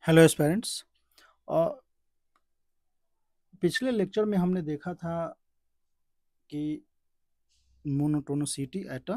Hello aspirants. पिछले lecture में हमने देखा था कि मोनोटोनिसिटी एट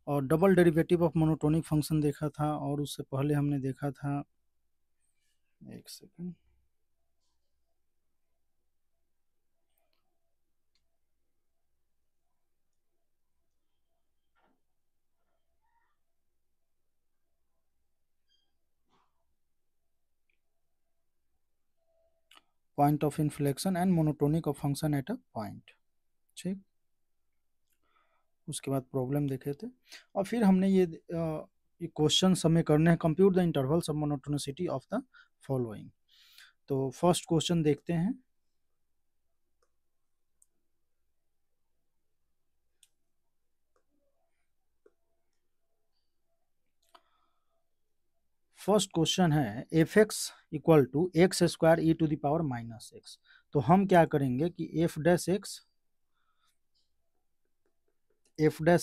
और double derivative of monotonic function देखा था, और उससे पहले हमने देखा था, एक second, point of inflection and monotonic of function at a point. ठीक, उसके बाद प्रॉब्लम देखे थे, और फिर हमने ये क्वेश्चन हमें करने हैं, compute the intervals of monotonicity of the following. तो फर्स्ट क्वेश्चन देखते हैं। फर्स्ट क्वेश्चन है F X equal to X square E to the power minus X. तो हम क्या करेंगे कि एफ डैश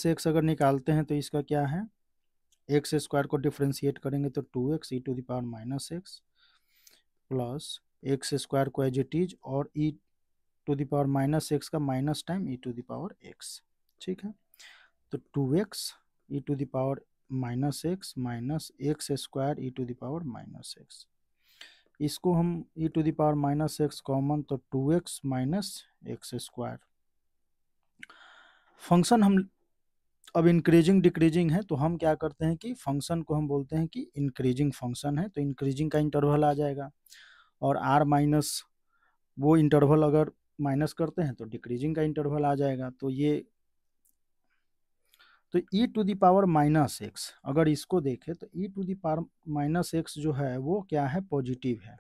एक्स अगर निकालते हैं तो इसका क्या है, एक्स स्क्वायर को डिफ्रेंशिएट करेंगे तो 2x E to the power minus X plus X square को एज इट इज, और E to the power minus X का minus time E to the power X. ठीक है, तो 2x E to the power minus X square E to the power minus X. इसको हम E to the power minus X common, तो 2x minus X square. Function हम अब increasing decreasing है, तो हम क्या करते हैं कि फंक्शन को हम बोलते हैं कि इंक्रीजिंग फंक्शन है, तो इंक्रीजिंग का इंटरवल आ जाएगा, और आर माइनस वो इंटरवल अगर माइनस करते हैं तो डिक्रीजिंग का इंटरवल आ जाएगा। तो ये तो E to the power minus X, अगर इसको देखें तो E to the power minus X जो है वो क्या है, पॉजिटिव है,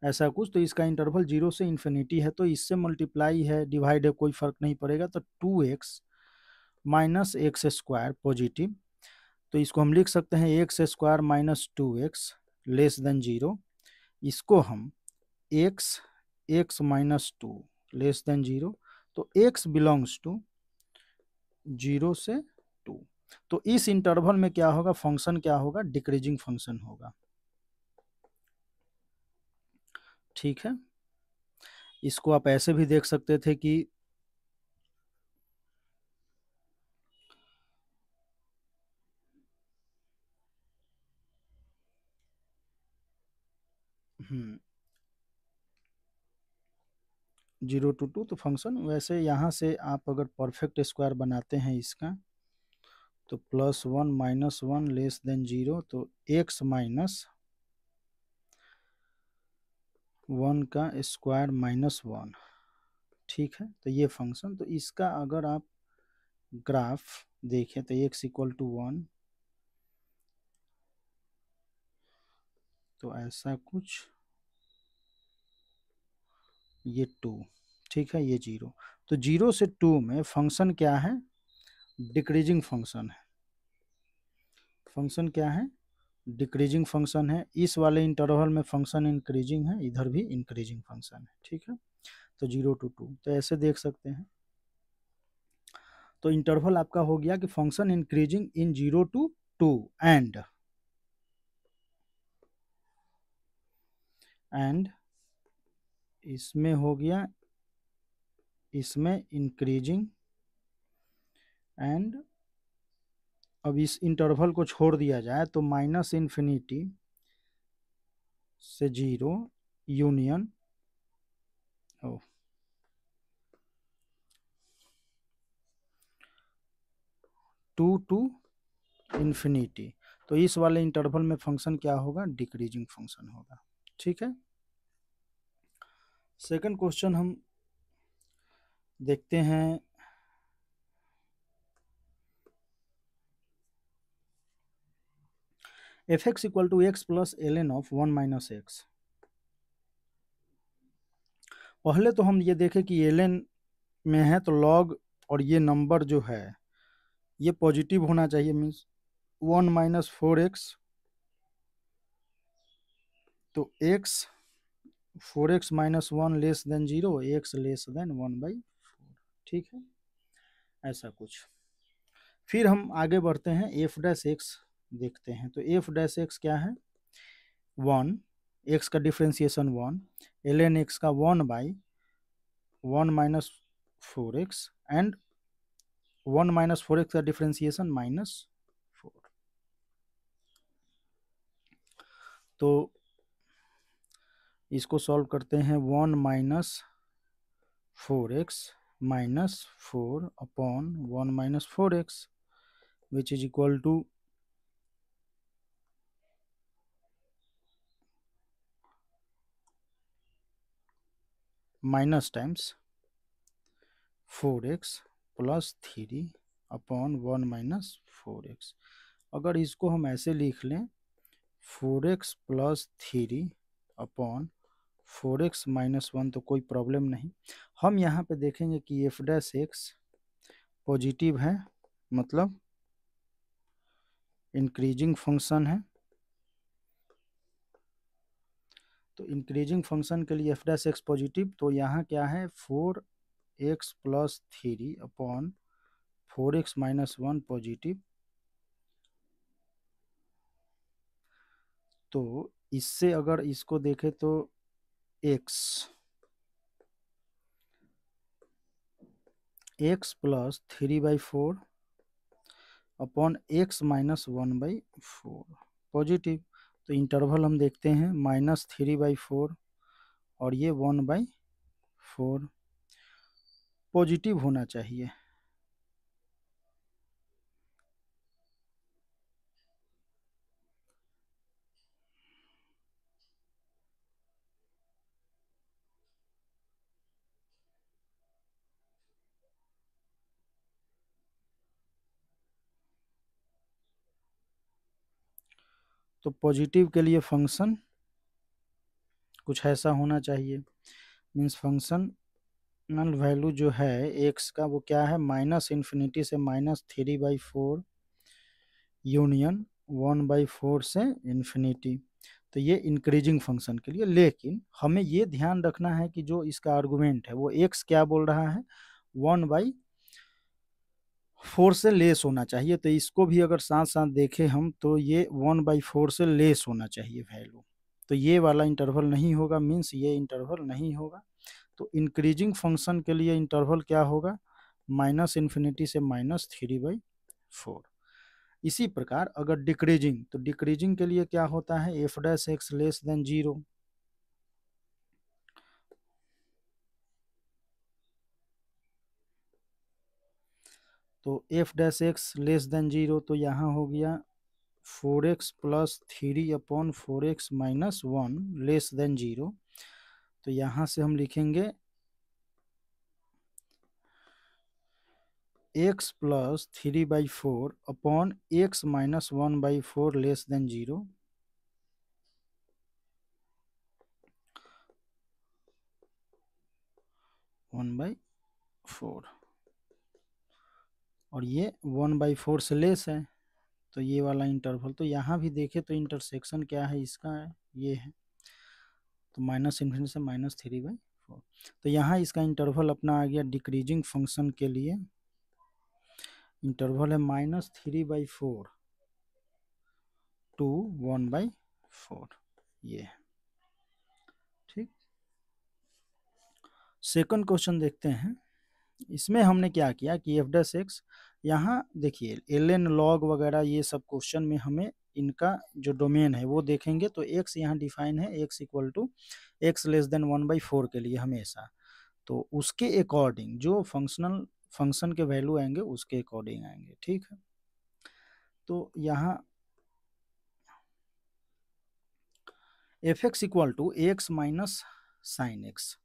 ऐसा कुछ। तो इसका इंटरवल 0 से इन्फिनिटी है, तो इससे मल्टीप्लाई है डिवाइड है कोई फर्क नहीं पड़ेगा, तो 2x minus X square positive. तो इसको हम लिख सकते हैं x square minus 2x less than 0। इसको हम एक्स माइनस 2 लेस देन 0, तो x बिलोंग्स टू 0 से 2। तो इस इंटरवल में क्या होगा, फंक्शन क्या होगा, डिक्रीजिंग फंक्शन होगा। ठीक है, इसको आप ऐसे भी देख सकते थे कि हम्म 0 to 2, तो फंक्शन वैसे यहाँ से आप अगर परफेक्ट स्क्वायर बनाते हैं इसका, तो +1 -1 लेस देन 0, तो x माइनस 1 का स्क्वायर -1। ठीक है, तो ये फंक्शन, तो इसका अगर आप ग्राफ देखें तो x इक्वल टू 1, तो ऐसा कुछ, ये 2। ठीक है, ये 0। तो 0 से 2 में फंक्शन क्या है, डिक्रीजिंग फंक्शन है। फंक्शन क्या है, डिक्रीजिंग फंक्शन है। इस वाले इंटरवल में फंक्शन इंक्रीजिंग है, इधर भी इंक्रीजिंग फंक्शन है। ठीक है, तो 0 to 2, तो ऐसे देख सकते हैं। तो इंटरवल आपका हो गया कि function increasing in 0 to 2 and इसमें हो गया, इसमें इंक्रीजिंग, एंड अब इस इंटरवल को छोड़ दिया जाए तो माइनस इन्फिनिटी से 0 यूनियन 2 to इन्फिनिटी। तो इस वाले इंटरवल में फंक्शन क्या होगा, डिक्रीजिंग फंक्शन होगा। ठीक है, सेकंड क्वेश्चन हम देखते हैं। F X equal to X plus L N of 1 minus X. पहले तो हम ये देखें कि एल एन में है तो लॉग, और ये नंबर जो है ये पॉजिटिव होना चाहिए, मीन्स 1 माइनस 4x, तो x 4x minus 1 less than 0, x less than 1/4। ठीक है, ऐसा कुछ। फिर हम आगे बढ़ते हैं, एफ डैश एक्स देखते हैं। तो एफ डैश एक्स क्या है, 1, एक्स का डिफ्रेंसिएशन 1, ln एक्स का 1/1 minus 4x and 1 minus 4x का डिफ्रेंसिएशन -4। तो इसको सॉल्व करते हैं, 1 minus 4x minus 4 upon 1 minus 4x which is equal to minus times 4x plus 3 upon 1 minus 4x। अगर इसको हम ऐसे लिख लें, 4x plus 3 upon 4x minus 1, तो कोई प्रॉब्लम नहीं। हम यहाँ पे देखेंगे कि एफ डैश एक्स पॉजिटिव है, मतलब इंक्रीजिंग फंक्शन है। तो इंक्रीजिंग फंक्शन के लिए एफ डैश एक्स पॉजिटिव, तो यहाँ क्या है, 4x plus 3 upon 4x minus 1 positive. तो इससे अगर इसको देखें तो x plus 3/4 upon x minus 1/4 positive. तो इंटरवल हम देखते हैं, -3/4 और ये 1/4 पॉजिटिव होना चाहिए। तो पॉजिटिव के लिए फंक्शन कुछ ऐसा होना चाहिए, मीन्स फंक्शनल वैल्यू जो है एक्स का वो क्या है, -∞ से -3/4 यूनियन 1/4 से इन्फिनिटी। तो ये इंक्रीजिंग फंक्शन के लिए, लेकिन हमें ये ध्यान रखना है कि जो इसका आर्गुमेंट है वो एक्स क्या बोल रहा है, 1/4 से लेस होना चाहिए। तो इसको भी अगर साथ साथ देखें हम, तो ये 1/4 से लेस होना चाहिए वैल्यू। तो ये वाला इंटरवल नहीं होगा, मीन्स ये इंटरवल नहीं होगा। तो इंक्रीजिंग फंक्शन के लिए इंटरवल क्या होगा, -∞ से -3/4। इसी प्रकार अगर डिक्रीजिंग, तो डिक्रीजिंग के लिए क्या होता है, F dash X less than 0। तो F dash X less than 0, तो यहाँ हो गया 4x plus 3 upon 4x minus 1 less than 0। तो यहाँ से हम लिखेंगे x plus 3/4 upon x minus 1/4 less than 0। One by four, और ये 1/4 से लेस है, तो ये वाला इंटरवल। तो यहाँ भी देखें तो इंटरसेक्शन क्या है इसका है, ये है। तो -∞ से -3/4। तो यहाँ इसका इंटरवल अपना आ गया डिक्रीजिंग फंक्शन के लिए, इंटरवल है -3/4 टू 1/4, ये है। ठीक, सेकंड क्वेश्चन देखते हैं। इसमें हमने क्या किया कि एफ डैश एक्स, यहाँ देखिए ln log वगैरह ये सब क्वेश्चन में हमें इनका जो डोमेन है वो देखेंगे। तो x यहाँ डिफाइन है, x equal to x less than 1/4 के लिए हमेशा। तो उसके अकॉर्डिंग जो फंक्शन के वैल्यू आएंगे उसके अकॉर्डिंग आएंगे। ठीक है, तो यहाँ F X equal to X minus sine X.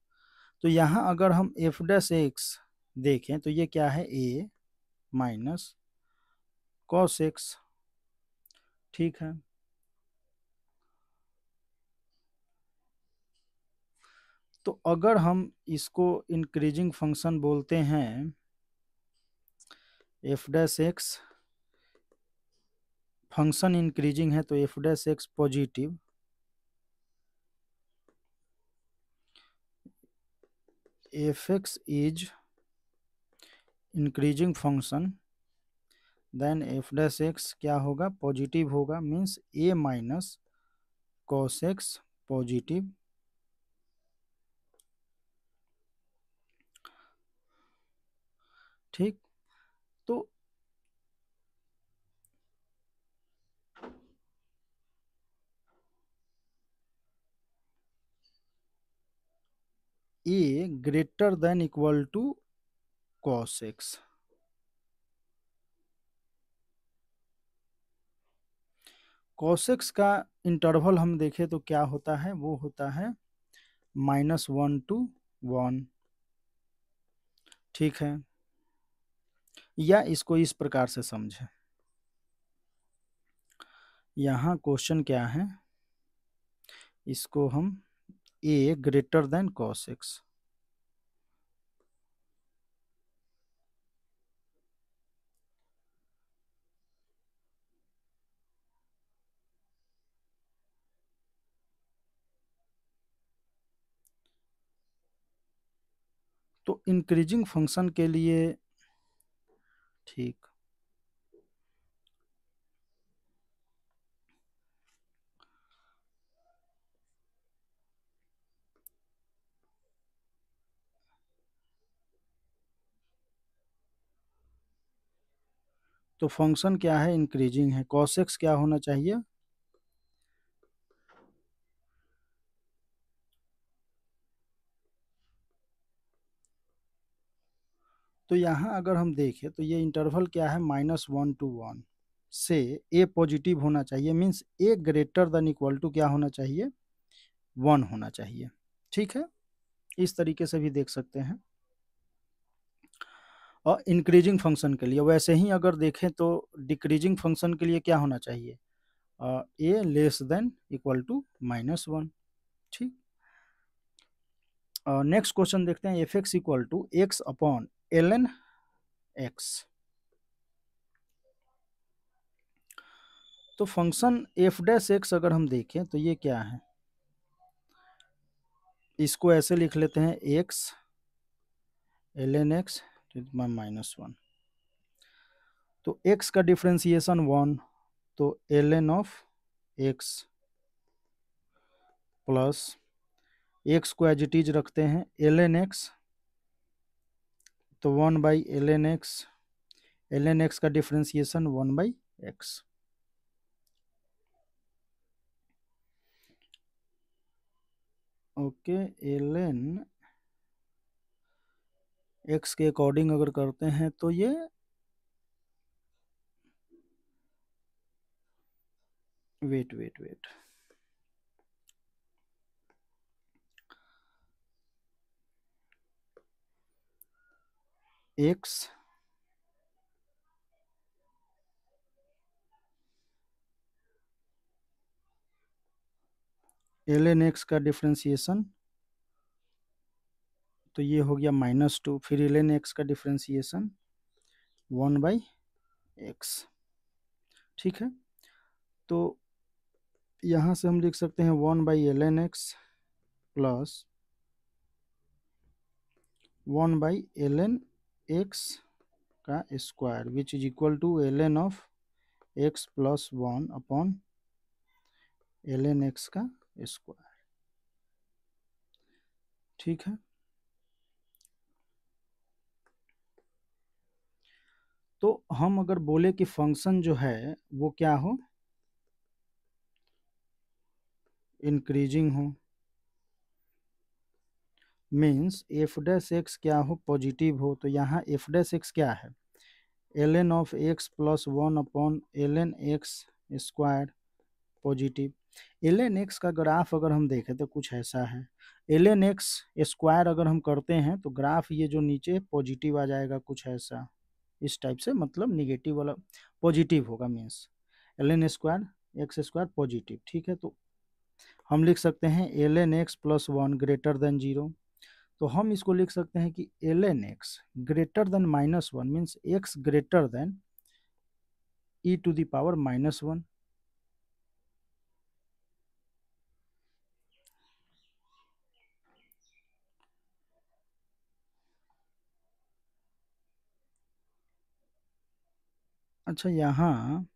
तो यहाँ अगर हम एफ डैश एक्स देखें तो ये क्या है, a माइनस कॉस एक्स। ठीक है, तो अगर हम इसको इंक्रीजिंग फंक्शन बोलते हैं, F dash X function increasing है, तो F dash X positive, F X is increasing function then F dash X क्या होगा, पॉजिटिव होगा, means A minus cos X positive. ठीक, तो A greater than equal to cos X. Cos X का interval हम देखें तो क्या होता है, वो होता है -1 to 1। ठीक है, या इसको इस प्रकार से समझें, यहाँ क्वेश्चन क्या है, इसको हम ए ग्रेटर देन कॉस एक्स, तो इंक्रीजिंग फंक्शन के लिए, ठीक, तो फंक्शन क्या है, इंक्रीजिंग है, कॉस एक्स क्या होना चाहिए, तो यहाँ अगर हम देखें तो ये इंटरवल क्या है, -1 to 1 से ए पॉजिटिव होना चाहिए, means A greater than equal to क्या होना चाहिए, 1 होना चाहिए। ठीक है, इस तरीके से भी देख सकते हैं। और इंक्रीजिंग फंक्शन के लिए वैसे ही अगर देखें तो डिक्रीजिंग फंक्शन के लिए क्या होना चाहिए, A less than equal to -1। ठीक, नेक्स्ट क्वेश्चन देखते हैं, F X equal to X upon L N X. तो फंक्शन एफ डैश एक्स अगर हम देखें तो ये क्या है, इसको ऐसे लिख लेते हैं, एक्स एल एन एक्स -1। तो एक्स का डिफ्रेंसिएशन 1, तो L N of X plus X को एज इट इज रखते हैं, एल एन एक्स, तो 1/ln x, ln x का differentiation 1/x। Okay, ln x के अकॉर्डिंग अगर करते हैं तो ये wait wait wait x ln x का डिफ्रेंसिएशन, तो ये हो गया -2, फिर ln x का डिफ्रेंसिएशन 1/x। ठीक है, तो यहाँ से हम लिख सकते हैं 1/ln x plus 1/ln x का square which is equal to ln of x plus 1 upon ln x का स्क्वायर। ठीक है, तो हम अगर बोले कि फंक्शन जो है वो क्या हो, इंक्रीजिंग हो, मीन्स एफ डैश एक्स क्या हो, पॉजिटिव हो, तो यहाँ एफ डैश एक्स क्या है, ln of x plus 1 upon ln x square positive. ln x का ग्राफ अगर हम देखें तो कुछ ऐसा है, ln x स्क्वायर अगर हम करते हैं तो ग्राफ ये जो नीचे पॉजिटिव आ जाएगा, कुछ ऐसा, इस टाइप से, मतलब निगेटिव वाला पॉजिटिव होगा, means ln square x square positive. ठीक है, तो हम लिख सकते हैं ln x plus 1 greater than 0, तो हम इसको लिख सकते हैं कि ln x greater then -1 means x greater then e⁻⁻1। अच्छा यहाँ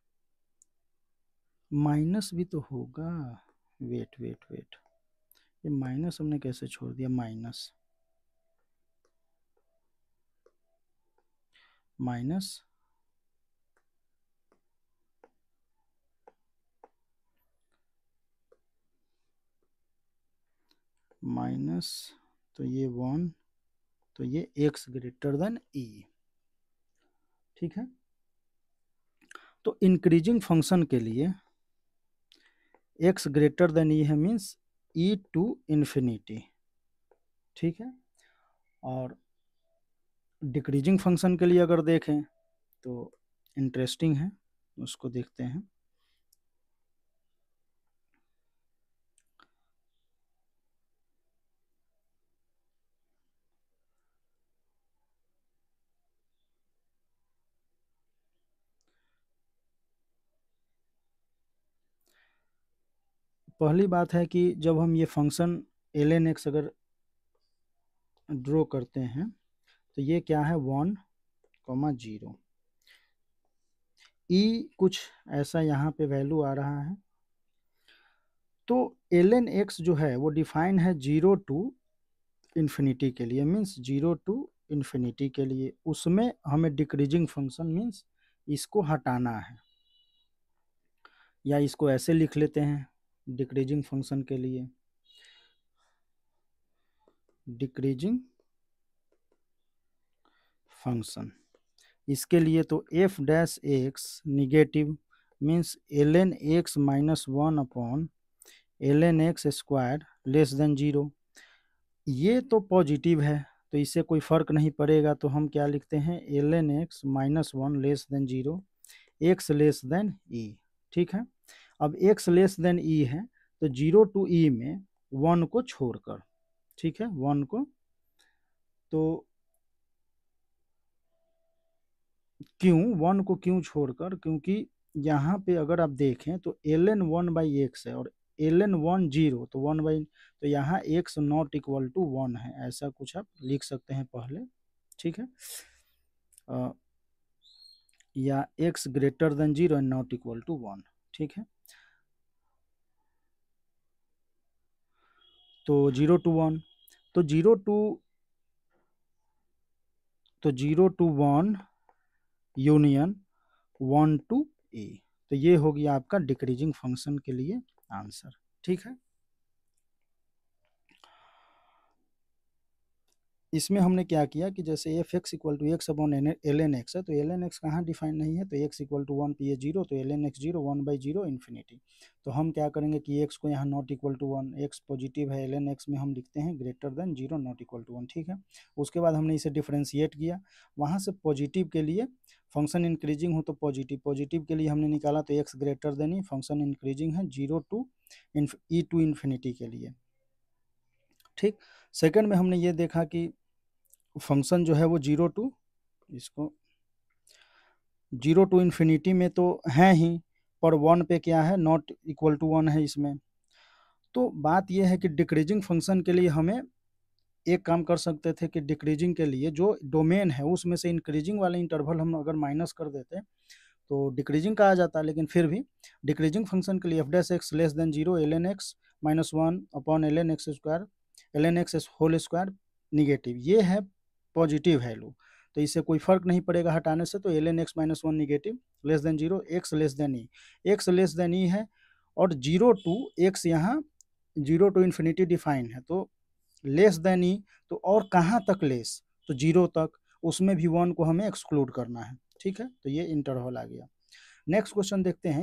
माइनस भी तो होगा। वेट वेट वेट, ये माइनस हमने कैसे छोड़ दिया? माइनस माइनस माइनस, तो ये 1, तो ये x ग्रेटर देन e। ठीक है, तो इंक्रीजिंग फंक्शन के लिए x ग्रेटर देन e है, मीन्स e टू इन्फिनिटी। ठीक है, और डिक्रीजिंग फंक्शन के लिए अगर देखें तो इंटरेस्टिंग है, उसको देखते हैं। पहली बात है कि जब हम ये फंक्शन ln x अगर ड्रॉ करते हैं तो ये क्या है? 1,0। e कुछ ऐसा यहाँ पे वैल्यू आ रहा है, तो ln x जो है वो डिफाइन है 0 टू इन्फिनिटी के लिए, मीन्स 0 टू इन्फिनिटी के लिए। उसमें हमें डिक्रीजिंग फंक्शन मीन्स इसको हटाना है, या इसको ऐसे लिख लेते हैं डिक्रीजिंग फंक्शन के लिए, डिक्रीजिंग फंक्शन। इसके लिए तो f dash x negative, means ln x minus 1 upon ln x square less than 0। ये तो पॉजिटिव है तो इससे कोई फर्क नहीं पड़ेगा, तो हम क्या लिखते हैं? ln x minus 1 less than 0, x less then e। ठीक है, अब x लेस देन e है तो 0 टू e में 1 को छोड़कर, ठीक है, 1 को, तो क्यों 1 को क्यों छोड़कर? क्योंकि यहाँ पे अगर आप देखें तो ln 1/x है और ln 1 0, तो 1/, तो यहाँ x नॉट इक्वल टू 1 है, ऐसा कुछ आप लिख सकते हैं पहले। ठीक है, या x greater than 0 and not equal to 1। ठीक है, तो 0 टू 1, तो 0 टू 1 यूनियन 1 टू ए, तो ये हो गया आपका डिक्रीजिंग फंक्शन के लिए आंसर। ठीक है, इसमें हमने क्या किया कि जैसे F X equal to X upon ln x है, तो ln x कहाँ डिफाइन नहीं है, तो x इक्वल टू 1 पे ये 0, तो ln x 0, 1/0 इन्फिनिटी। तो हम क्या करेंगे कि x को यहाँ not equal to 1, x positive है, ln x में हम लिखते हैं greater than 0 not equal to 1। ठीक है, उसके बाद हमने इसे डिफ्रेंशिएट किया, वहाँ से पॉजिटिव के लिए फंक्शन इंक्रीजिंग हो तो पॉजिटिव, पॉजिटिव के लिए हमने निकाला तो x ग्रेटर देन ई, फंक्शन इंक्रीजिंग है 0 टू ई टू इन्फिनिटी के लिए। ठीक, सेकंड में हमने ये देखा कि फंक्शन जो है वो 0 टू, इसको 0 टू इन्फिनिटी में तो है ही, पर 1 पे क्या है? नॉट इक्वल टू 1 है इसमें। तो बात यह है कि डिक्रीजिंग फंक्शन के लिए हमें एक काम कर सकते थे कि डिक्रीजिंग के लिए जो डोमेन है उसमें से इंक्रीजिंग वाले इंटरवल हम अगर माइनस कर देते तो डिक्रीजिंग का आ जाता, लेकिन फिर भी डिक्रीजिंग फंक्शन के लिए F dash X less than 0 ln x minus 1 upon ln x square ln x whole square negative, ये है पॉजिटिव वैल्यू, तो इससे कोई फर्क नहीं पड़ेगा हटाने से। तो ln x minus 1 negative less than 0, x less than E, x less than E है, और 0 टू x यहाँ 0 टू इन्फिनिटी डिफाइन है, तो लेस देन ई, तो और कहाँ तक लेस? तो 0 तक, उसमें भी 1 को हमें एक्सक्लूड करना है। ठीक है, तो ये इंटरवल आ गया। नेक्स्ट क्वेश्चन देखते हैं।